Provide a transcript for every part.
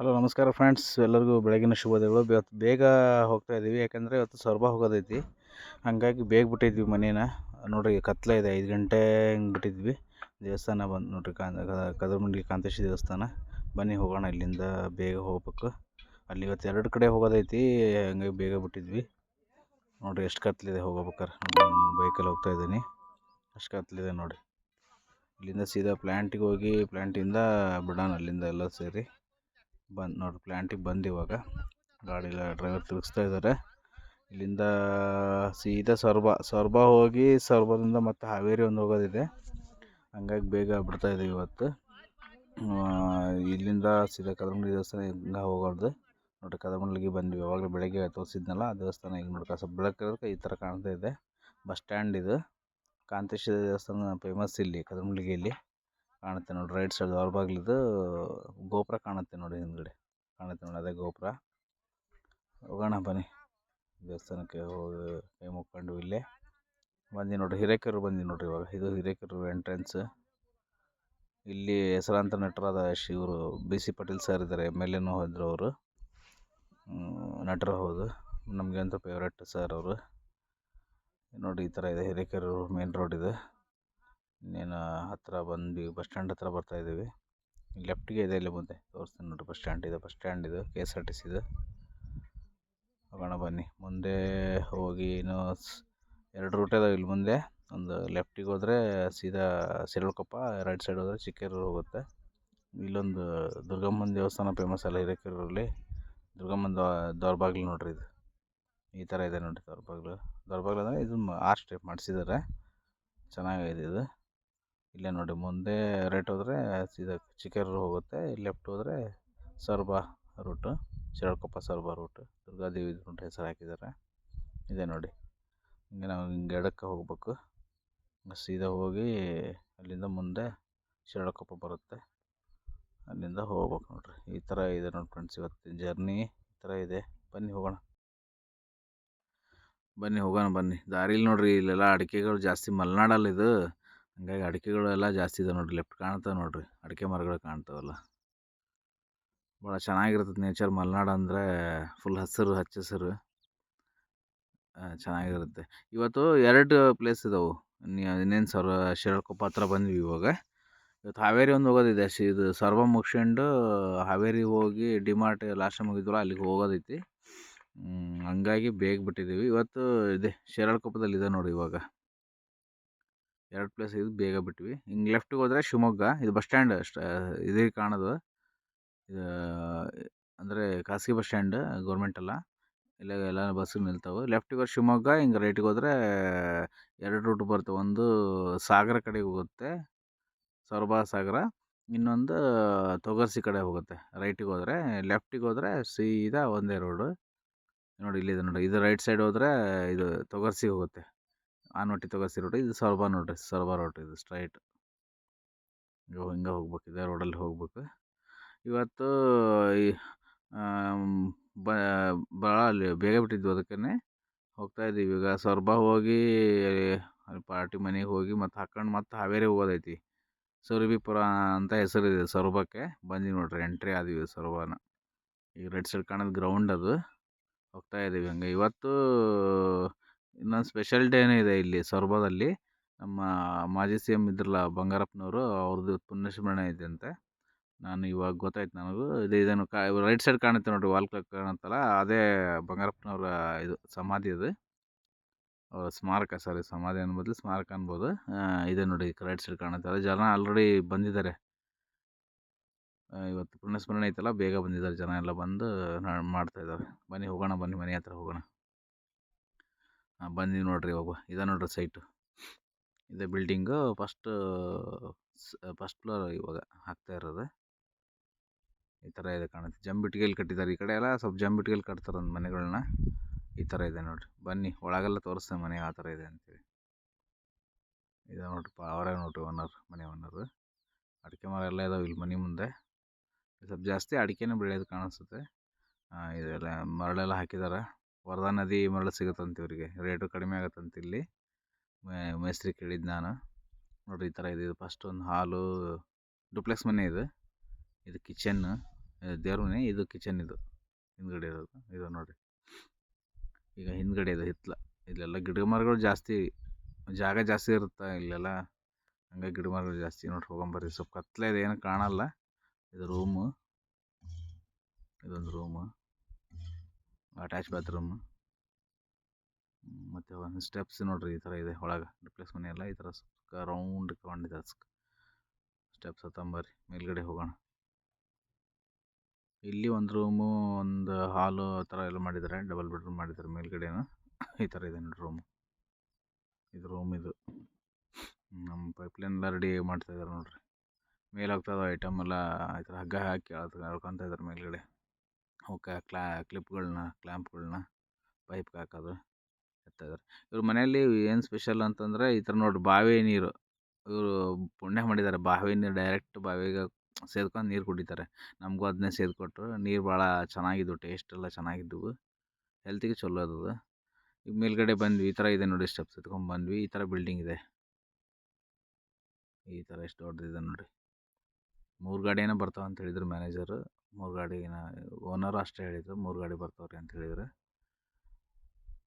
Hello ನಮಸ್ಕಾರ friends, ಎಲ್ಲರಿಗೂ ಬೆಳಗಿನ ಶುಭೋದಯಗಳು. ಇವತ್ತು ಬೇಗ ಹೋಗ್ತಾ ಇದ್ದೀವಿ, ಯಾಕಂದರೆ ಇವತ್ತು ಸೊರಬ ಹೋಗೋದೈತಿ. ಹಾಗಾಗಿ ಬೇಗ ಬಿಟ್ಟಿದ್ವಿ ಮನೇನ. ನೋಡಿರಿ ಕತ್ಲೆ ಇದೆ, 5 ಗಂಟೆ ಹಿಂಗೆ ಬಿಟ್ಟಿದ್ವಿ. ದೇವಸ್ಥಾನ ಬಂದು ನೋಡಿರಿ, ಕದ್ರಮುಂಡಿ ಕಾಂತೇಶ ದೇವಸ್ಥಾನ. ಬನ್ನಿ ಹೋಗೋಣ, ಇಲ್ಲಿಂದ ಬೇಗ ಹೋಗ್ಬೇಕು. ಅಲ್ಲಿ ಇವತ್ತು 2 ಕಡೆ ಹೋಗೋದೈತಿ, ಹಂಗಾಗಿ ಬೇಗ ಬಿಟ್ಟಿದ್ವಿ. ನೋಡಿರಿ ಎಷ್ಟು ಕತ್ಲಿದೆ ಹೋಗ್ಬೇಕಾರೆ. ಬೈಕಲ್ಲಿ ಹೋಗ್ತಾ ಇದ್ದೀನಿ, ಅಷ್ಟು ಕತ್ಲಿದೆ ನೋಡಿ. ಇಲ್ಲಿಂದ ಸೀದಾ ಪ್ಲ್ಯಾಂಟಿಗೆ ಹೋಗಿ ಪ್ಲ್ಯಾಂಟಿಂದ ಬಿಡೋಣ, ಅಲ್ಲಿಂದ ಎಲ್ಲ ಸೇರಿ ಬಂದು ನೋಡಿರಿ. ಪ್ಲ್ಯಾಂಟಿಗೆ ಬಂದು ಇವಾಗ ಗಾಡಿಲ್ಲ ಡ್ರೈವರ್ ತಿರುಗಿಸ್ತಾ ಇದ್ದಾರೆ. ಇಲ್ಲಿಂದ ಸೀದಾ ಸೊರಬ ಹೋಗಿ ಸೊರಬದಿಂದ ಮತ್ತೆ ಹಾವೇರಿ ಒಂದು ಹೋಗೋದಿದೆ. ಹಂಗಾಗಿ ಬೇಗ ಬಿಡ್ತಾ ಇದ್ದೀವಿ ಇವತ್ತು. ಇಲ್ಲಿಂದ ಸೀದಾ ಕದ್ರಮುಂಡಿ ದೇವಸ್ಥಾನ ಹಿಂಗೆ ಹೋಗೋದು ನೋಡಿರಿ. ಕದ್ರಮುಂಡಿಗೆ ಬಂದ್ವಿ, ಯಾವಾಗಲೂ ಬೆಳಗ್ಗೆ ತೋರಿಸಿದ್ನಲ್ಲ ಆ ದೇವಸ್ಥಾನ. ಈಗ ನೋಡಿ ಸ್ವಲ್ಪ ಬೆಳಕಿರೋದಕ್ಕೆ ಈ ಥರ ಕಾಣ್ತಾ ಇದೆ. ಬಸ್ ಸ್ಟ್ಯಾಂಡ್ ಇದು. ಕಾಂತೇಶ ದೇವಸ್ಥಾನ ಫೇಮಸ್ ಇಲ್ಲಿ ಕದ್ರಮುಂಡಿಗೆಯಲ್ಲಿ ಕಾಣುತ್ತೆ ನೋಡಿ. ರೈಟ್ ಸೈಡ್ ಹೊರಬಾಗ್ಲಿದ್ದು ಗೋಪುರ ಕಾಣುತ್ತೆ ನೋಡಿ, ಹಿಂದ್ಗಡೆ ಕಾಣುತ್ತೆ ನೋಡಿ, ಅದೇ ಗೋಪುರ. ಹೋಗೋಣ ಬನ್ನಿ, ದೇವಸ್ಥಾನಕ್ಕೆ ಹೋಗಿ ಕೈ ಮುಕ್ಕೊಂಡು ಇಲ್ಲೇ ಬಂದು ನೋಡಿರಿ. ಹಿರೇಕೆರೂರು ಬಂದು ನೋಡಿರಿ ಇವಾಗ. ಇದು ಹಿರೇಕೆರೂರು ಎಂಟ್ರೆನ್ಸ್. ಇಲ್ಲಿ ಹೆಸರಾಂತ ನಟರಾದ ಇವರು BC ಪಾಟೀಲ್ ಸರ್ ಇದ್ದಾರೆ, MLA ಹೋದ್ರು ಅವರು. ನಟರು ಹೌದು, ನಮಗೆ ಅಂತ ಫೇವ್ರೇಟ್ ಸರ್ ಅವರು. ನೋಡಿ ಈ ಥರ ಇದೆ ಹಿರೇಕೆರೂರು ಮೇನ್ ರೋಡ್ ಇದು. ಇನ್ನೇನು ಹತ್ತಿರ ಬಂದು ಬಸ್ ಸ್ಟ್ಯಾಂಡ್ ಹತ್ರ ಬರ್ತಾಯಿದ್ದೀವಿ. ಲೆಫ್ಟಿಗೆ ಇದೆ, ಇಲ್ಲಿ ಮುಂದೆ ತೋರಿಸ್ತೀನಿ ನೋಡಿ. ಬಸ್ ಸ್ಟ್ಯಾಂಡ್ ಇದು KSRTC ಇದು. ಹೋಗೋಣ ಬನ್ನಿ. ಮುಂದೆ ಹೋಗಿ ಇನ್ನೂ 2 ರೂಟ್ ಇದಾವೆ ಇಲ್ಲಿ ಮುಂದೆ. ಒಂದು ಲೆಫ್ಟಿಗೆ ಹೋದರೆ ಸೀದಾ ಶಿರಾಳಕೊಪ್ಪ, ರೈಟ್ ಸೈಡ್ ಹೋದರೆ ಚಿಕ್ಕೇರೂರು ಹೋಗುತ್ತೆ. ಇಲ್ಲೊಂದು ದುರ್ಗಮ್ಮನ ದೇವಸ್ಥಾನ ಫೇಮಸ್ ಅಲ್ಲ ಹಿರೇಕೆರೂರಲ್ಲಿ, ದುರ್ಗಮ್ಮನ ದೊರಬಾಗ್ಲು ನೋಡ್ರಿ. ಇದು ಈ ಥರ ಇದೆ ನೋಡಿ ದೊರಬಾಗ್ಲು ಅಂದರೆ ಇದು ಆರ್ಚ್ ಟೈಪ್ ಮಾಡಿಸಿದ್ದಾರೆ, ಚೆನ್ನಾಗಿದೆ ಇದು. ಇಲ್ಲೇ ನೋಡಿ, ಮುಂದೆ ರೈಟ್ ಹೋದರೆ ಸೀದಾ ಚಿಕ್ಕೇರೂರು ಹೋಗುತ್ತೆ, ಲೆಫ್ಟ್ ಹೋದರೆ Soraba route, Shiralakoppa Soraba route. Durgadevi route ಹೆಸರು ಹಾಕಿದ್ದಾರೆ. ಇದೆ ನೋಡಿ, ಹಿಂಗೆ ನಾವು ಹಿಂಗೆ ಎಡಕ್ಕೆ ಹೋಗ್ಬೇಕು. ಸೀದಾ ಹೋಗಿ ಅಲ್ಲಿಂದ ಮುಂದೆ ಶಿರಾಳಕೊಪ್ಪ ಬರುತ್ತೆ, ಅಲ್ಲಿಂದ ಹೋಗ್ಬೇಕು ನೋಡ್ರಿ. ಈ ಥರ ಇದೆ ನೋಡಿ ಫ್ರೆಂಡ್ಸ್, ಇವತ್ತಿನ ಜರ್ನಿ ಈ ಥರ ಇದೆ. ಬನ್ನಿ ಹೋಗೋಣ ಬನ್ನಿ. ದಾರಿಲಿ ನೋಡ್ರಿ, ಇಲ್ಲೆಲ್ಲ ಅಡಿಕೆಗಳು ಜಾಸ್ತಿ. ಮಲೆನಾಡಲ್ಲ ಇದು, ಹಂಗಾಗಿ ಅಡಿಕೆಗಳು ಎಲ್ಲ ಜಾಸ್ತಿ ಇದೆ ನೋಡ್ರಿ. ಲೆಫ್ಟ್ ಕಾಣ್ತಾವೆ ನೋಡ್ರಿ, ಅಡಿಕೆ ಮರಗಳು ಕಾಣ್ತಾವಲ್ಲ. ಭಾಳ ಚೆನ್ನಾಗಿರ್ತದೆ ನೇಚರ್. ಮಲೆನಾಡು ಅಂದರೆ ಫುಲ್ ಹಚ್ಚ ಹಸಿರು ಚೆನ್ನಾಗಿರುತ್ತೆ. ಇವತ್ತು 2 ಪ್ಲೇಸ್ ಇದಾವೆ. ಇನ್ನೇನು ಶಿರಾಳಕೊಪ್ಪ ಹತ್ರ ಬಂದ್ವಿ ಇವಾಗ. ಇವತ್ತು ಹಾವೇರಿ ಒಂದು ಹೋಗೋದಿದೆ. ಇದು ಸೊರಬ ಮುಗಿಸ್ಕೊಂಡು ಹಾವೇರಿ ಹೋಗಿ ಡಿಮಾರ್ಟ್ ಲಾಸ್ಟ್ ಟೈಮ್ ಹೋಗಿದ್ವಲ್ಲ, ಅಲ್ಲಿಗೆ ಹೋಗೋದೈತಿ. ಹಂಗಾಗಿ ಬೇಗ ಬಿಟ್ಟಿದ್ದೀವಿ ಇವತ್ತು. ಇದೆ ಶಿರಾಳಕೊಪ್ಪದಲ್ಲಿದೆ ನೋಡಿ ಇವಾಗ. 2 ಪ್ಲೇಸ್ ಇದು, ಬೇಗ ಬಿಟ್ವಿ. ಹಿಂಗೆ ಲೆಫ್ಟಿಗೆ ಹೋದರೆ ಶಿವಮೊಗ್ಗ. ಇದು ಬಸ್ ಸ್ಟ್ಯಾಂಡ್ ಇದಕ್ಕೆ ಕಾಣೋದು. ಇದು ಅಂದರೆ ಖಾಸಗಿ ಬಸ್ ಸ್ಟ್ಯಾಂಡ್, ಗೌರ್ಮೆಂಟ್ ಅಲ್ಲ. ಎಲ್ಲ ಬಸ್ಸು ನಿಲ್ತಾವೆ. ಲೆಫ್ಟಿಗೆ ಹೋದ್ರೆ ಶಿವಮೊಗ್ಗ, ಹಿಂಗೆ ರೈಟಿಗೆ ಹೋದರೆ 2 ರೂಟ್ ಬರ್ತವೆ. ಒಂದು ಸಾಗರ ಕಡೆಗೆ ಹೋಗುತ್ತೆ, ಸೊರಬ ಸಾಗರ. ಇನ್ನೊಂದು ತೊಗರ್ಸಿ ಕಡೆ ಹೋಗುತ್ತೆ ರೈಟಿಗೆ ಹೋದರೆ. ಲೆಫ್ಟಿಗೆ ಹೋದರೆ ಸೀದಾ ಒಂದೇ ರೋಡು ನೋಡಿ. ಇಲ್ಲಿದೆ ನೋಡಿ, ಇದು ರೈಟ್ ಸೈಡ್ ಹೋದರೆ ಇದು ತೊಗರ್ಸಿ ಹೋಗುತ್ತೆ, ಆನವಟ್ಟಿ ತೊಗರ್ಸಿ ರೋಡು. ಇದು ಸೊರಬ ನೋಡಿರಿ, ಸೊರಬ ರೋಡ್ ಇದು ಸ್ಟ್ರೈಟ್ ಹಿಂಗೆ ಹೋಗ್ಬೇಕು. ಇದೇ ರೋಡಲ್ಲಿ ಹೋಗ್ಬೇಕು. ಇವತ್ತು ಭಾಳ ಅಲ್ಲಿ ಬೇಗ ಬಿಟ್ಟಿದ್ವಿ, ಅದಕ್ಕೇ ಹೋಗ್ತಾಯಿದ್ದೀವಿ ಈಗ. ಸೊರಬ ಹೋಗಿ ಅಲ್ಲಿ ಪಾರ್ಟಿ ಮನೆಗೆ ಹೋಗಿ ಮತ್ತೆ ಹಾಕೊಂಡು ಮತ್ತೆ ಹಾವೇರಿ ಹೋಗೋದೈತಿ. ಸುರಭಿಪುರ ಅಂತ ಹೆಸರಿದೆ ಸೊರಬಕ್ಕೆ. ಬಂದೀವಿ ನೋಡ್ರಿ, ಎಂಟ್ರಿ ಆದೀವಿ ಸೊರಬನ. ಈಗ ರೈಟ್ ಸೈಡ್ ಕಾಣೋದು ಗ್ರೌಂಡ್, ಅದು ಹೋಗ್ತಾಯಿದ್ದೀವಿ ಹಂಗೆ. ಇವತ್ತು ಇನ್ನೊಂದು ಸ್ಪೆಷಲ್ ಡೇನೇ ಇದೆ ಇಲ್ಲಿ ಸೊರಬದಲ್ಲಿ. ನಮ್ಮ ಮಾಜಿ CM ಇದ್ರಲ್ಲ ಬಂಗಾರಪ್ಪನವರು, ಅವ್ರದ್ದು ಪುಣ್ಯಸ್ಮರಣೆ ಇದೆ ಅಂತೆ. ನಾನು ಇವಾಗ ಗೊತ್ತಾಯ್ತು ನನಗೂ. ಇದನ್ನು ರೈಟ್ ಸೈಡ್ ಕಾಣುತ್ತೆ ನೋಡಿರಿ, ವಾಲ್ ಕ್ಲಾಕ್ ಕಾಣುತ್ತಲ್ಲ, ಅದೇ ಬಂಗಾರಪ್ಪನವರ ಇದು ಸಮಾಧಿ. ಅದು ಸ್ಮಾರಕ, ಸಮಾಧಿ ಅನ್ಬದಲು ಸ್ಮಾರಕ ಅನ್ಬೋದು. ಇದೆ ನೋಡಿ, ರೈಟ್ ಸೈಡ್ ಕಾಣುತ್ತೆ. ಅದೇ ಜನ ಆಲ್ರೆಡಿ ಬಂದಿದ್ದಾರೆ. ಇವತ್ತು ಪುಣ್ಯಸ್ಮರಣೆ ಐತಲ್ಲ, ಬೇಗ ಬಂದಿದ್ದಾರೆ ಜನ ಎಲ್ಲ, ಬಂದು ಮಾಡ್ತಾಯಿದ್ದಾರೆ. ಬನ್ನಿ ಹೋಗೋಣ, ಬನ್ನಿ ಮನೆ ಹತ್ರ ಹೋಗೋಣ. ಬಂದೀವಿ ನೋಡ್ರಿ ಇವಾಗ. ಇದೆ ನೋಡ್ರಿ ಸೈಟು, ಇದೆ ಬಿಲ್ಡಿಂಗು. ಫಸ್ಟ್ ಫ್ಲೋರ್ ಇವಾಗ ಹಾಕ್ತಾ ಇರೋದು. ಈ ಥರ ಇದೆ ಕಾಣುತ್ತೆ. ಜಂಬಿಟ್ಟಿಗೆಯಲ್ಲಿ ಕಟ್ಟಿದ್ದಾರೆ. ಈ ಕಡೆ ಎಲ್ಲ ಸ್ವಲ್ಪ ಜಂಬಿಟ್ಟಿಗೆಯಲ್ಲಿ ಕಟ್ತಾರೆ ಒಂದು ಮನೆಗಳನ್ನ. ಈ ಥರ ಇದೆ ನೋಡಿರಿ. ಬನ್ನಿ ಒಳಗೆಲ್ಲ ತೋರಿಸ್ತೇನೆ ಮನೆ ಯಾವ ಥರ ಇದೆ ಅಂತೇಳಿ. ಇದೆ ನೋಡ್ರಿಪ್ಪ, ಅವರೇ ನೋಡ್ರಿ ಮನೆ ಓನರು. ಅಡಿಕೆ ಮರ ಎಲ್ಲ ಇದಾವೆ ಇಲ್ಲಿ ಮನೆ ಮುಂದೆ. ಸ್ವಲ್ಪ ಜಾಸ್ತಿ ಅಡಿಕೆನೇ ಬೆಳೆಯೋದು ಕಾಣಿಸುತ್ತೆ. ಇದೆಲ್ಲ ಮರಳೆಲ್ಲ ಹಾಕಿದ್ದಾರೆ. ವರದಾ ನದಿ ಮರಳು ಸಿಗುತ್ತಂತೆ ಇವರಿಗೆ, ರೇಟು ಕಡಿಮೆ ಆಗುತ್ತಂತೆ ಇಲ್ಲಿ. ಮೇಸ್ತ್ರಿ ಕೇಳಿದ್ದು ನಾನು. ನೋಡಿರಿ ಈ ಥರ ಇದೆ. ಇದು ಫಸ್ಟ್ ಒಂದು ಹಾಲು, ಡುಪ್ಲೆಕ್ಸ್ ಮನೆ ಇದು. ಇದು ಕಿಚನ್ನು. ದೇವ್ರ ಮನೆ, ಇದು ಕಿಚನ್, ಇದು ಹಿಂದ್ಗಡೆ ಇರೋದು ಇದು ನೋಡಿರಿ. ಈಗ ಹಿಂದ್ಗಡೆ ಇದು ಹಿತ್ತಲ, ಇಲ್ಲೆಲ್ಲ ಗಿಡ ಮರಗಳು ಜಾಸ್ತಿ, ಜಾಗ ಜಾಸ್ತಿ ಇರುತ್ತೆ ಇಲ್ಲೆಲ್ಲ, ಹಂಗಾಗಿ ಗಿಡ ಮರಗಳು ಜಾಸ್ತಿ. ನೋಡಿ ಹೋಗೊಂಬರ್ರಿ, ಸ್ವಲ್ಪ ಕತ್ಲೆ ಇದೆ, ಏನು ಕಾಣಲ್ಲ. ಇದು ರೂಮು, ಇದೊಂದು ರೂಮು, ಅಟ್ಯಾಚ್ ಬಾತ್ರೂಮ್. ಮತ್ತು ಒಂದು ಸ್ಟೆಪ್ಸ್ ನೋಡ್ರಿ ಈ ಥರ ಇದೆ ಒಳಗೆ. ರಿಪ್ಲೇಸ್ ಮನೆ ಎಲ್ಲ ಈ ಥರ ರೌಂಡ್ ತಗೊಂಡಿದೆ ಸ್ಟೆಪ್ಸ್. ಹತ್ತಂಬರ್ರಿ ಮೇಲ್ಗಡೆ ಹೋಗೋಣ. ಇಲ್ಲಿ ಒಂದು ರೂಮು, ಒಂದು ಹಾಲು ಆ ಥರ ಎಲ್ಲ ಮಾಡಿದ್ದಾರೆ, ಡಬಲ್ ಬೆಡ್ರೂಮ್ ಮಾಡಿದ್ದಾರೆ ಮೇಲ್ಗಡೆನು. ಈ ಥರ ಇದೆ ನೋಡಿ ರೂಮು. ಇದು ರೂಮ್, ಇದು ನಮ್ಮ ಪೈಪ್ಲೈನ್ ಎಲ್ಲ ರೆಡಿ ಮಾಡ್ತಾಯಿದ್ದಾರೆ ನೋಡ್ರಿ. ಮೇಲೆ ಹೋಗ್ತದೆ ಐಟಮ್ ಎಲ್ಲ ಈ ಥರ ಹಗ್ಗ ಹಾಕಿ ಎಳ್ಕೊತ ಇದ್ದಾರೆ ಮೇಲ್ಗಡೆ. ಅವಕ್ಕೆ ಕ್ಲಿಪ್ಗಳನ್ನ, ಕ್ಲ್ಯಾಂಪ್ಗಳನ್ನ ಪೈಪ್ಗೆ ಹಾಕೋದು ಇರ್ತಾಯಿದ್ದಾರೆ. ಇವ್ರ ಮನೆಯಲ್ಲಿ ಏನು ಸ್ಪೆಷಲ್ ಅಂತಂದರೆ ಈ ಥರ ನೋಡ್ರಿ, ಬಾವಿ ನೀರು ಇವರು ಪುಣ್ಯ ಮಾಡಿದ್ದಾರೆ. ಬಾವಿ ನೀರು ಡೈರೆಕ್ಟ್ ಬಾವಿಗೆ ಸೇದ್ಕೊಂಡು ನೀರು ಕುಡಿತಾರೆ. ನಮಗೂ ಅದನ್ನೇ ಸೇದ್ಕೊಟ್ರು. ನೀರು ಭಾಳ ಚೆನ್ನಾಗಿದ್ವು, ಟೇಸ್ಟ್ ಎಲ್ಲ ಚೆನ್ನಾಗಿದ್ದವು, ಹೆಲ್ತಿಗೆ ಚಲೋ ಅದು. ಈಗ ಮೇಲ್ಗಡೆ ಬಂದ್ವಿ, ಈ ಥರ ಇದೆ ನೋಡಿ, ಸ್ಟೆಪ್ಸ್ ಎತ್ಕೊಂಡು ಬಂದ್ವಿ. ಈ ಥರ ಬಿಲ್ಡಿಂಗ್ ಇದೆ, ಈ ಥರ ಎಷ್ಟು ದೊಡ್ಡದಿದೆ ನೋಡಿ. 3 ಗಾಡಿ ಏನೋ ಬರ್ತಾವೆ ಅಂತ ಹೇಳಿದ್ರು ಮ್ಯಾನೇಜರು. 3 ಗಾಡಿನ ಓನರು ಅಷ್ಟೇ ಹೇಳಿದ್ರು, 3 ಗಾಡಿ ಬರ್ತಾವ್ರಿ ಅಂತ ಹೇಳಿದ್ರು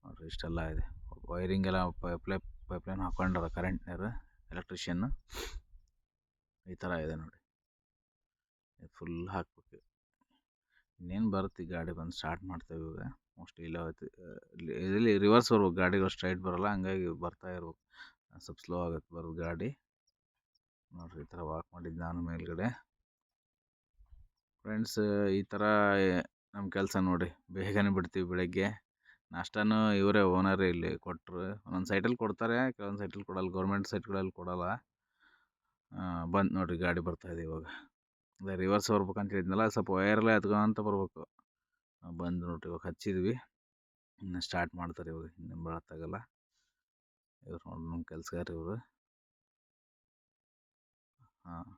ನೋಡಿರಿ. ಇಷ್ಟೆಲ್ಲ ಇದೆ, ವೈರಿಂಗ್ ಎಲ್ಲ ಪೈಪ್ಲೈನ್ ಹಾಕೊಂಡಾರ ಕರೆಂಟ್ನವರು, ಎಲೆಕ್ಟ್ರಿಷಿಯನ್ನು. ಈ ಥರ ಇದೆ ನೋಡಿ, ಫುಲ್ ಹಾಕ್ಬೇಕು. ಇನ್ನೇನು ಬರುತ್ತೆ, ಈ ಗಾಡಿ ಬಂದು ಸ್ಟಾರ್ಟ್ ಮಾಡ್ತೇವೆ ಇವಾಗ. ಮೋಸ್ಟ್ಲಿ ಇಲ್ಲಿ ರಿವರ್ಸ್ ಬರ್ಬೇಕು, ಗಾಡಿಗಳು ಸ್ಟ್ರೈಟ್ ಬರೋಲ್ಲ, ಹಂಗಾಗಿ ಬರ್ತಾ ಇರ್ಬೇಕು. ಸ್ವಲ್ಪ ಸ್ಲೋ ಆಗುತ್ತೆ ಬರೋದು ಗಾಡಿ ನೋಡಿರಿ. ಈ ಥರ ವಾಕ್ ಮಾಡಿದ್ದು ನಾನು ಮೇಲ್ಗಡೆ. ಫ್ರೆಂಡ್ಸ್, ಈ ಥರ ನಮ್ಮ ಕೆಲಸ ನೋಡಿ, ಬೇಗನೆ ಬಿಡ್ತೀವಿ ಬೆಳಗ್ಗೆ. ನಾಷ್ಟಾನು ಇವರೇ ಓನರೇ ಇಲ್ಲಿ ಕೊಟ್ಟರು. ಒಂದೊಂದು ಸೈಟಲ್ಲಿ ಕೊಡ್ತಾರೆ, ಕೆಲವೊಂದು ಸೈಟಲ್ಲಿ ಕೊಡಲ್ಲ, ಗೌರ್ಮೆಂಟ್ ಸೈಟ್ಗಳಲ್ಲಿ ಕೊಡಲ್ಲ. ಬಂದು ನೋಡಿರಿ, ಗಾಡಿ ಬರ್ತಾಯಿದೆ ಇವಾಗ. ಅದೇ ರಿವರ್ಸ್ ಬರ್ಬೇಕಂತ ಹೇಳಿದ್ನಲ್ಲ, ಸ್ವಲ್ಪ ವೈರಲ್ಲೇ ಹತ್ಕೊಂತ ಬರ್ಬೇಕು. ಬಂದು ನೋಡಿರಿ, ಇವಾಗ ಹಚ್ಚಿದ್ವಿ, ಇನ್ನು ಸ್ಟಾರ್ಟ್ ಮಾಡ್ತಾರೆ ಇವಾಗ. ಇನ್ನೇನು ಭಾಳತ್ತಾಗಲ್ಲ. ಇವ್ರು ನೋಡಿ ನಮ್ಮ ಕೆಲಸಗಾರ ಇವರು. ಹಾಂ,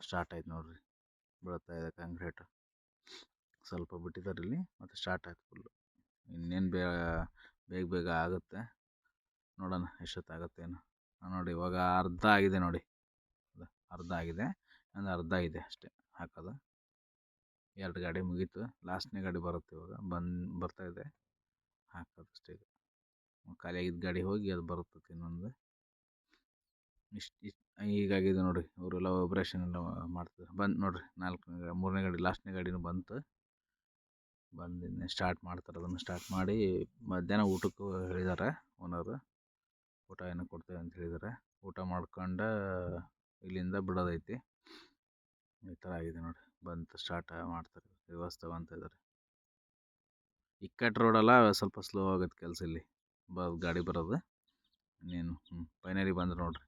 ಸ್ಟಾರ್ಟ್ ಆಯ್ತು ನೋಡಿರಿ, ಬೀಳ್ತಾಯಿದೆ ಕಾಂಕ್ರೀಟ್. ಸ್ವಲ್ಪ ಬಿಟ್ಟಿದ್ದಾರೆ ಇಲ್ಲಿ, ಮತ್ತು ಸ್ಟಾರ್ಟ್ ಆಯ್ತು ಫುಲ್ಲು. ಇನ್ನೇನು ಬೇಗ ಆಗುತ್ತೆ, ನೋಡೋಣ ಎಷ್ಟೊತ್ತಾಗುತ್ತೇನು. ನೋಡಿ ಇವಾಗ ಅರ್ಧ ಆಗಿದೆ ನೋಡಿ, ಅರ್ಧ ಆಗಿದೆ, ಒಂದು ಅರ್ಧ ಇದೆ ಅಷ್ಟೇ ಹಾಕೋದು. 2 ಗಾಡಿ ಮುಗೀತು, ಲಾಸ್ಟ್ನೇ ಗಾಡಿ ಬರುತ್ತೆ ಇವಾಗ. ಬರ್ತಾಯಿದೆ, ಹಾಕೋದು ಅಷ್ಟೇ. ಇದು ಖಾಲಿಯಾಗಿದ್ದ ಗಾಡಿ ಹೋಗಿ ಅದು ಬರುತ್ತೆ ಇನ್ನೊಂದು. ಇಷ್ಟು ಹೀಗಾಗಿದೆ ನೋಡಿ. ಅವರೆಲ್ಲ ವೈಬ್ರೇಷನ್ ಎಲ್ಲ ಮಾಡ್ತಿದ್ದಾರೆ. ಬಂದು ನೋಡಿರಿ, 3ನೇ ಗಾಡಿ, ಲಾಸ್ಟ್ನೇ ಗಾಡಿನೂ ಬಂತು. ಇನ್ನೇ ಸ್ಟಾರ್ಟ್ ಮಾಡ್ತಾರೆ. ಅದನ್ನು ಸ್ಟಾರ್ಟ್ ಮಾಡಿ ಮಧ್ಯಾಹ್ನ ಊಟಕ್ಕೂ ಹೇಳಿದ್ದಾರೆ ಓನರು. ಊಟ ಏನೋ ಕೊಡ್ತೇವೆ ಅಂತ ಹೇಳಿದ್ದಾರೆ. ಊಟ ಮಾಡ್ಕೊಂಡು ಇಲ್ಲಿಂದ ಬಿಡೋದೈತಿ. ಈ ಥರ ಆಗಿದೆ ನೋಡಿ, ಬಂತು ಸ್ಟಾರ್ಟ್ ಮಾಡ್ತಾರೆ, ರಿವರ್ಸ್ ತಗೊತ ಇದ್ದಾರೆ. ಇಕ್ಕಟ್ಟು ರೋಡೆಲ್ಲ ಸ್ವಲ್ಪ ಸ್ಲೋ ಆಗುತ್ತೆ ಕೆಲಸ ಇಲ್ಲಿ ಗಾಡಿ ಬರೋದು. ಇನ್ನೇನು ಫೈನಲಿ ಬಂದ್ರೆ ನೋಡಿರಿ,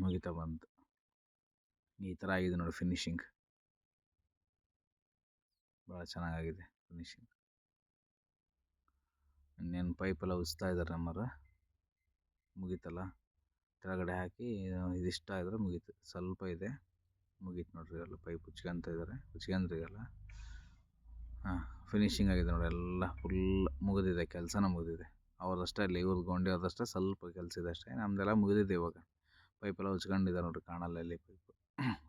ಮುಗಿತಾ ಬಂತು. ಈ ಥರ ಆಗಿದೆ ನೋಡಿ ಫಿನಿಶಿಂಗ್, ಭಾಳ ಚೆನ್ನಾಗಿದೆ ಫಿನಿಶಿಂಗ್. ಇನ್ನೇನು ಪೈಪೆಲ್ಲ ಉಜ್ತಾ ಇದ್ದಾರೆ ನಮ್ಮರು. ಮುಗೀತಲ್ಲ, ಕೆಳಗಡೆ ಹಾಕಿ ಇದಿಷ್ಟ ಆದರೆ ಮುಗೀತು. ಸ್ವಲ್ಪ ಇದೆ, ಮುಗೀತು ನೋಡಿರಿ. ಎಲ್ಲ ಪೈಪ್ ಉಚ್ಕೊಂತ ಇದ್ದಾರೆ, ಉಚ್ಕೊಂಡ್ರಿಗೆಲ್ಲ. ಹಾಂ, ಫಿನಿಶಿಂಗ್ ಆಗಿದೆ ನೋಡಿ, ಎಲ್ಲ ಫುಲ್ ಮುಗಿದಿದೆ, ಕೆಲಸನ ಮುಗಿದಿದೆ. ಅವ್ರದಷ್ಟೇ ಅಲ್ಲಿ, ಇವ್ರದ್ದು ಗೊಂಡಿ ಅವ್ರದಷ್ಟೇ ಸ್ವಲ್ಪ ಕೆಲಸ ಇದೆ ಅಷ್ಟೇ. ನಮ್ಮದೆಲ್ಲ ಮುಗಿದಿದೆ ಇವಾಗ. ಪೈಪೆಲ್ಲ ಉಚ್ಕೊಂಡಿದ್ದಾರೆ ನೋಡಿರಿ, ಕಾಣಲ್ಲ ಇಲ್ಲಿ ಪೈಪು.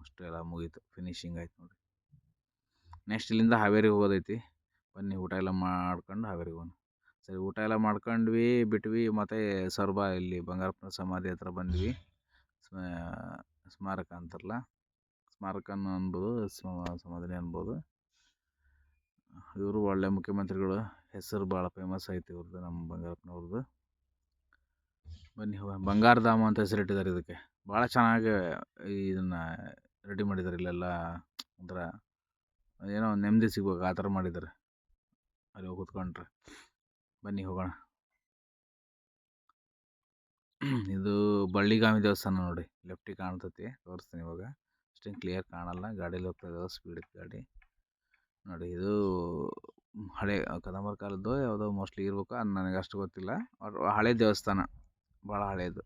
ಅಷ್ಟು ಎಲ್ಲ ಮುಗೀತು, ಫಿನಿಶಿಂಗ್ ಆಯ್ತು ನೋಡಿ. ನೆಕ್ಸ್ಟ್ ಇಲ್ಲಿಂದ ಹಾವೇರಿಗೆ ಹೋಗೋದೈತಿ. ಬನ್ನಿ, ಊಟ ಎಲ್ಲ ಮಾಡ್ಕೊಂಡು ಹಾವೇರಿಗೆ ಹೋಗೋಣ. ಸರಿ, ಊಟ ಎಲ್ಲ ಮಾಡ್ಕೊಂಡ್ವಿ, ಬಿಟ್ವಿ. ಮತ್ತು ಸೊರಬ ಇಲ್ಲಿ ಬಂಗಾರಪ್ಪನ ಸಮಾಧಿ ಹತ್ರ ಬಂದ್ವಿ. ಸ್ಮಾರಕ ಅಂತಾರಲ್ಲ, ಸ್ಮಾರಕನೂ ಅನ್ಬೋದು, ಸಮಾಧಿನೇ ಅನ್ಬೋದು. ಇವರು ಒಳ್ಳೆ ಮುಖ್ಯಮಂತ್ರಿಗಳು, ಹೆಸರು ಭಾಳ ಫೇಮಸ್ ಐತಿ ಇವ್ರದ್ದು, ನಮ್ಮ ಬಂಗಾರಪ್ಪನವ್ರದ್ದು. ಬನ್ನಿ ಹೋಗೋಣ. ಬಂಗಾರಧಾಮ ಅಂತ ಹೆಸರಿಟ್ಟಿದ್ದಾರೆ ಇದಕ್ಕೆ. ಭಾಳ ಚೆನ್ನಾಗಿ ಇದನ್ನು ರೆಡಿ ಮಾಡಿದ್ದಾರೆ. ಇಲ್ಲೆಲ್ಲ ಒಂಥರ ಏನೋ ನೆಮ್ಮದಿ ಸಿಗ್ಬೇಕು ಆ ಥರ ಮಾಡಿದ್ದಾರೆ. ಅಲ್ಲಿ ಹೋಗಿ ಕೂತ್ಕೊಂಡ್ರೆ. ಬನ್ನಿ ಹೋಗೋಣ. ಇದು ಬಳ್ಳಿಗಾಮಿ ದೇವಸ್ಥಾನ ನೋಡಿ, ಲೆಫ್ಟಿಗೆ ಕಾಣ್ತೈತಿ, ತೋರಿಸ್ತೀನಿ ಇವಾಗ. ಅಷ್ಟೇನು ಕ್ಲಿಯರ್ ಕಾಣಲ್ಲ, ಗಾಡೀಲಿ ಹೋಗ್ತಾ ಇದ್ದಾವೆ, ಸ್ಪೀಡ್ ಗಾಡಿ ನೋಡಿ. ಇದು ಹಳೆ ಕದಂಬರ ಕಾಲದ್ದು ಯಾವುದೋ ಮೋಸ್ಟ್ಲಿ ಇರ್ಬೇಕು, ಅದು ನನಗೆ ಅಷ್ಟು ಗೊತ್ತಿಲ್ಲ. ಹಳೆ ದೇವಸ್ಥಾನ, ಭಾಳ ಹಳೇದು,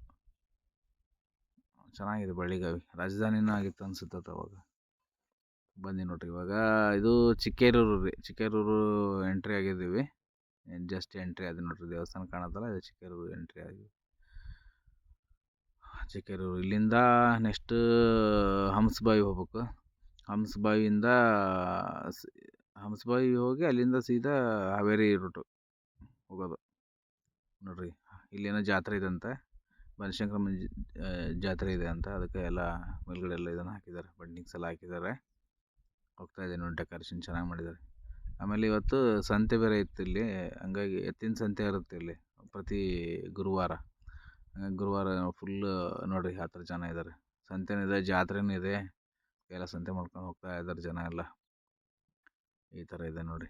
ಚೆನ್ನಾಗಿದೆ. ಬಳ್ಳಿಗಾವಿ ರಾಜಧಾನಿನೂ ಆಗಿತ್ತು ಅನ್ಸುತ್ತೆ ಅವಾಗ. ಬನ್ನಿ ನೋಡಿರಿ, ಇವಾಗ ಇದು ಚಿಕ್ಕೇರೂರು ರೀ. ಚಿಕ್ಕೇರೂರು ಎಂಟ್ರಿ ಆಗಿದ್ದೀವಿ, ಜಸ್ಟ್ ಎಂಟ್ರಿ ಆಗಿದೆ ನೋಡಿರಿ. ದೇವಸ್ಥಾನ ಕಾಣುತ್ತಲ್ಲ, ಇದು ಚಿಕ್ಕೇರೂರು ಎಂಟ್ರಿ ಆಗಿದೆ. ಚಿಕ್ಕೇರೂರು ಇಲ್ಲಿಂದ ನೆಕ್ಸ್ಟ್ ಹಂಸಬಾವಿ ಹೋಗ್ಬೇಕು. ಹಂಸಬಾವಿಯಿಂದ ಸ್ ಹಂಸಬಾವಿ ಹೋಗಿ ಅಲ್ಲಿಂದ ಸೀದಾ ಹಾವೇರಿ ರೂಟು ಹೋಗೋದು ನೋಡ್ರಿ. ಇಲ್ಲೇನೋ ಜಾತ್ರೆ ಇದಂತೆ, ಬನಶಂಕರಮ್ಮನ ಜಾತ್ರೆ ಇದೆ ಅಂತ, ಅದಕ್ಕೆ ಎಲ್ಲ ಮೇಲ್ಗಡೆ ಎಲ್ಲ ಇದನ್ನು ಹಾಕಿದ್ದಾರೆ, ಬಂಡಿಂಗ್ಸ್ ಎಲ್ಲ ಹಾಕಿದ್ದಾರೆ. ಹೋಗ್ತಾ ಇದೆ ನೋಡಿ, ಡೆಕೋರೇಷನ್ ಚೆನ್ನಾಗಿ ಮಾಡಿದ್ದಾರೆ. ಆಮೇಲೆ ಇವತ್ತು ಸಂತೆ ಬೇರೆ ಇತ್ತು ಇಲ್ಲಿ, ಹಂಗಾಗಿ ಎತ್ತಿನ ಸಂತೆ ಇರುತ್ತೆ ಇಲ್ಲಿ ಪ್ರತಿ ಗುರುವಾರ. ಗುರುವಾರ ಫುಲ್ಲು ನೋಡಿರಿ ಆ ಥರ ಜನ ಇದ್ದಾರೆ. ಸಂತೆನೂ ಇದೆ, ಜಾತ್ರೆನೂ ಇದೆ, ಎಲ್ಲ ಸಂತೆ ಮಾಡ್ಕೊಂಡು ಹೋಗ್ತಾ ಇದ್ದಾರೆ ಜನ ಎಲ್ಲ. ಈ ಥರ ಇದೆ ನೋಡಿ,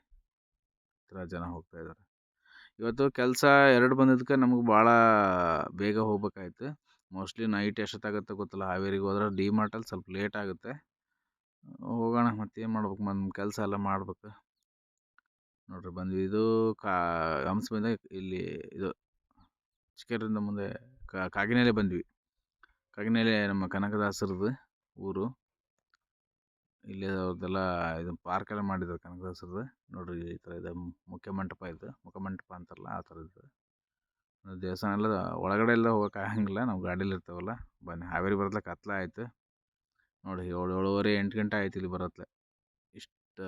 ಈ ಥರ ಜನ ಹೋಗ್ತಾ ಇದ್ದಾರೆ. ಇವತ್ತು ಕೆಲಸ 2 ಬಂದಿದ್ದಕ್ಕೆ ನಮಗೆ ಭಾಳ ಬೇಗ ಹೋಗ್ಬೇಕಾಯ್ತು. ಮೋಸ್ಟ್ಲಿ ನೈಟ್ ಎಷ್ಟೊತ್ತಾಗುತ್ತೆ ಗೊತ್ತಿಲ್ಲ. ಹಾವೇರಿಗೆ ಹೋದ್ರೆ ಡಿ-ಮಾರ್ಟಲ್ಲಿ ಸ್ವಲ್ಪ ಲೇಟ್ ಆಗುತ್ತೆ. ಹೋಗೋಣ, ಮತ್ತೇನು ಮಾಡ್ಬೇಕು, ನಮ್ಮ ಕೆಲಸ ಎಲ್ಲ ಮಾಡ್ಬೇಕು ನೋಡ್ರಿ. ಬಂದ್ವಿ, ಇದು ಹಂಸದಿಂದ ಇಲ್ಲಿ ಇದು ಚಿಕ್ಕರಿಂದ ಮುಂದೆ ಕಾಗಿನೆಲೆ ಬಂದ್ವಿ. ಕಾಗಿನೆಲೆ ನಮ್ಮ ಕನಕದಾಸರದು ಊರು. ಇಲ್ಲಿ ಅವ್ರದ್ದೆಲ್ಲ ಇದು ಪಾರ್ಕ್ ಎಲ್ಲ ಮಾಡಿದ್ದಾರೆ ಕನಕದಾಸರದು. ನೋಡ್ರಿ ಈ ಥರ ಇದೆ, ಮುಖ್ಯಮಂಟಪ ಇದು, ಮುಖಮಂಟಪ ಅಂತಾರಲ್ಲ ಆ ಥರ ಇದೆ. ದೇವಸ್ಥಾನ ಎಲ್ಲ ಒಳಗಡೆ ಎಲ್ಲ ಹೋಗೋಕೆ ಆಗಂಗಿಲ್ಲ, ನಾವು ಗಾಡೀಲಿ ಇರ್ತಾವಲ್ಲ. ಬನ್ನಿ, ಹಾವೇರಿ ಬರತ್ಲೆ ಕತ್ಲೆ ಆಯಿತು ನೋಡಿ. 7:30 8 ಗಂಟೆ ಆಯ್ತು ಇಲ್ಲಿ ಬರತ್ಲೆ. ಇಷ್ಟು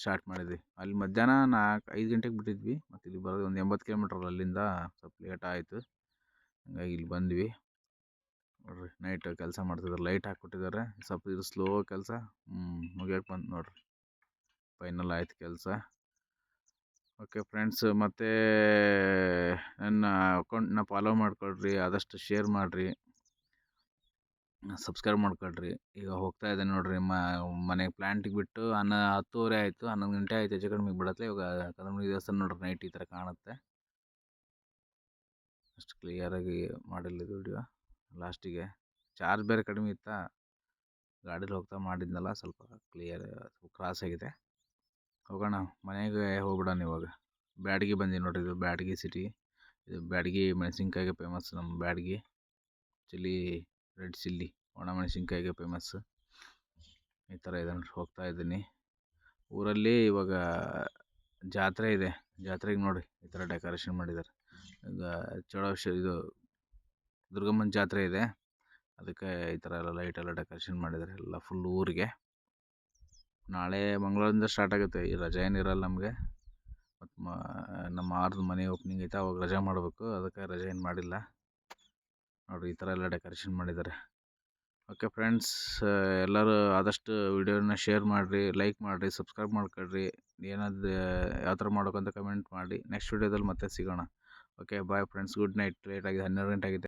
ಸ್ಟಾರ್ಟ್ ಮಾಡಿದ್ವಿ. ಅಲ್ಲಿ ಮಧ್ಯಾಹ್ನ 4-5 ಗಂಟೆಗೆ ಬಿಟ್ಟಿದ್ವಿ. ಮತ್ತು ಇಲ್ಲಿ ಬರೋದು ಒಂದು 80 ಕಿಲೋಮೀಟ್ರ್ ಅಲ್ಲಿಂದ, ಸ್ವಲ್ಪ ಲೇಟ್ ಆಯಿತು. ಹಂಗಾಗಿ ಇಲ್ಲಿ ಬಂದ್ವಿ ನೋಡ್ರಿ. ನೈಟ್ ಕೆಲಸ ಮಾಡ್ತಿದ್ದಾರೆ, ಲೈಟ್ ಹಾಕ್ಬಿಟ್ಟಿದ್ದಾರೆ. ಸ್ವಲ್ಪ ಇದು ಸ್ಲೋ ಕೆಲಸ, ಮುಗಿಯೋಕೆ ಬಂತು ನೋಡ್ರಿ. ಫೈನಲ್ ಆಯ್ತು ಕೆಲಸ. ಓಕೆ ಫ್ರೆಂಡ್ಸ್, ಮತ್ತು ನನ್ನ ಅಕೌಂಟ್ನ ಫಾಲೋ ಮಾಡ್ಕೊಳ್ರಿ, ಆದಷ್ಟು ಶೇರ್ ಮಾಡಿರಿ, ಸಬ್ಸ್ಕ್ರೈಬ್ ಮಾಡ್ಕೊಳ್ರಿ. ಈಗ ಹೋಗ್ತಾ ಇದೆ ನೋಡ್ರಿ, ಮನೆಗೆ ಪ್ಲ್ಯಾಂಟಿಗೆ ಬಿಟ್ಟು 10:30 ಆಯಿತು, 11 ಗಂಟೆ ಆಯಿತು ಹೆಚ್ಚು ಕಡಿಮೆ ಬಿಡತ್ತೆ. ಇವಾಗ ಕದಂಬಿ ದೇವಸ್ಥಾನ ನೋಡ್ರಿ, ನೈಟ್ ಈ ಥರ ಕಾಣುತ್ತೆ. ಅಷ್ಟು ಕ್ಲಿಯರಾಗಿ ಮಾಡಿಲ್ಲ ಇದು ವಿಡಿಯೋ. ಲಾಸ್ಟಿಗೆ ಚಾರ್ಜ್ ಬೇರೆ ಕಡಿಮೆ ಇತ್ತಾ, ಗಾಡೀಲಿ ಹೋಗ್ತಾ ಮಾಡಿದ್ನಲ್ಲ, ಸ್ವಲ್ಪ ಕ್ಲಿಯರ್ ಕ್ರಾಸ್ ಆಗಿದೆ. ಹೋಗೋಣ, ಮನೆಗೆ ಹೋಗ್ಬಿಡೋಣ ಇವಾಗ. ಬ್ಯಾಡಗಿ ಬಂದೀವಿ ನೋಡ್ರಿ, ಇದು ಬ್ಯಾಡಗಿ ಸಿಟಿ. ಇದು ಬ್ಯಾಡಗಿ ಮೆಣಸಿನ್ಕಾಯಿಗೆ ಫೇಮಸ್, ನಮ್ಮ ಬ್ಯಾಡಗಿ ಚಿಲ್ಲಿ, ರೆಡ್ ಚಿಲ್ಲಿ, ಒಣ ಮೆಣಸಿನ್ಕಾಯಿಗೆ ಫೇಮಸ್ಸು. ಈ ಥರ ಇದೆ ನೋಡ್ರಿ, ಹೋಗ್ತಾ ಇದ್ದೀನಿ. ಊರಲ್ಲಿ ಇವಾಗ ಜಾತ್ರೆ ಇದೆ, ಜಾತ್ರೆಗೆ ನೋಡಿ ಈ ಥರ ಡೆಕೋರೇಷನ್ ಮಾಡಿದ್ದಾರೆ. ಈಗ ಇದು ದುರ್ಗಮ್ಮನ ಜಾತ್ರೆ ಇದೆ, ಅದಕ್ಕೆ ಈ ಥರ ಎಲ್ಲ ಲೈಟೆಲ್ಲ ಡೆಕೋರೇಷನ್ ಮಾಡಿದ್ದಾರೆ ಎಲ್ಲ ಫುಲ್ ಊರಿಗೆ. ನಾಳೆ ಮಂಗಳವಾರದಿಂದ ಸ್ಟಾರ್ಟ್ ಆಗುತ್ತೆ, ಈ ರಜೆ ಏನಿರಲ್ಲ ನಮಗೆ. ಮತ್ತು ನಮ್ಮ ಆರ್ದು ಮನೆ ಓಪನಿಂಗ್ ಐತೆ, ಅವಾಗ ರಜೆ ಮಾಡಬೇಕು, ಅದಕ್ಕೆ ರಜೆ ಏನು ಮಾಡಿಲ್ಲ ನೋಡಿರಿ. ಈ ಥರ ಎಲ್ಲ ಡೆಕೋರೇಷನ್ ಮಾಡಿದ್ದಾರೆ. ಓಕೆ ಫ್ರೆಂಡ್ಸ್, ಎಲ್ಲರೂ ಆದಷ್ಟು ವಿಡಿಯೋನ ಶೇರ್ ಮಾಡಿರಿ, ಲೈಕ್ ಮಾಡಿರಿ, ಸಬ್ಸ್ಕ್ರೈಬ್ ಮಾಡ್ಕೊಳ್ರಿ. ಏನಾದ್ರು ಯಾವ ಥರ ಮಾಡ್ಬೇಕಂತ ಕಮೆಂಟ್ ಮಾಡಿ. ನೆಕ್ಸ್ಟ್ ವಿಡಿಯೋದಲ್ಲಿ ಮತ್ತೆ ಸಿಗೋಣ. Okay bye friends, good night. Late ಆಗಿದೆ, 12 ಗಂಟೆ ಆಗಿದೆ.